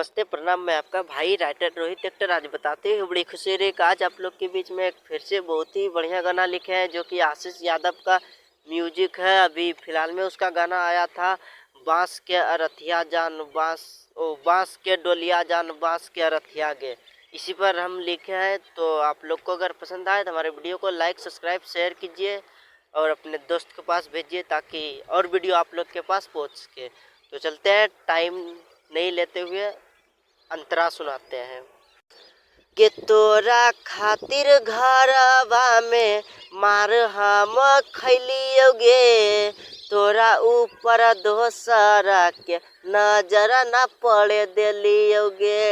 नमस्ते प्रणाम। मैं आपका भाई राइटर रोहित एक्टर आज बताते हुए बड़ी खुशी रही कि आज आप लोग के बीच में एक फिर से बहुत ही बढ़िया गाना लिखे हैं जो कि आशीष यादव का म्यूजिक है। अभी फिलहाल में उसका गाना आया था बांस के अरथिया जान बांस के डोलिया जान बांस के अरथिया गे। इसी पर हम लिखे हैं। तो आप लोग को अगर पसंद आए तो हमारे वीडियो को लाइक सब्सक्राइब शेयर कीजिए और अपने दोस्त के पास भेजिए ताकि और वीडियो आप लोग के पास पहुँच सके। तो चलते हैं, टाइम नहीं लेते हुए अंतरा सुनाते हैं। के तोरा खातिर घरवा में मार हम खैलियोगे, तोरा ऊपर दोसरा के नजर न पड़े दिलियोगे।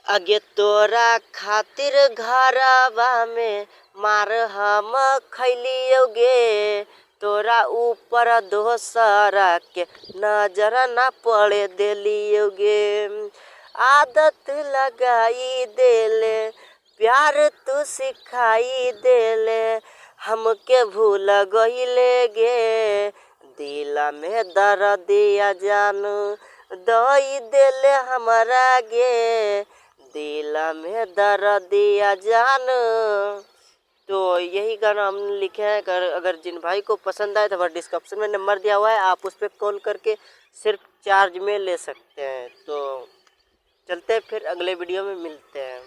अगे तोरा खातिर घरवा में मार हम खैलियोगे, तोरा ऊपर दोसरा के नजर न पड़े दिलियोगे। आदत लगाई देले प्यार तू सिखाई देले, हमके भूल गईले गे, दिल में दर्दिया जानू दई देले हमारा गे, दिल में दर्दिया जानू। तो यही गाना हम लिखे हैं। अगर जिन भाई को पसंद आए तो हमारे डिस्क्रिप्शन में नंबर दिया हुआ है, आप उस पर कॉल करके सिर्फ चार्ज में ले सकते हैं। तो चलते हैं, फिर अगले वीडियो में मिलते हैं।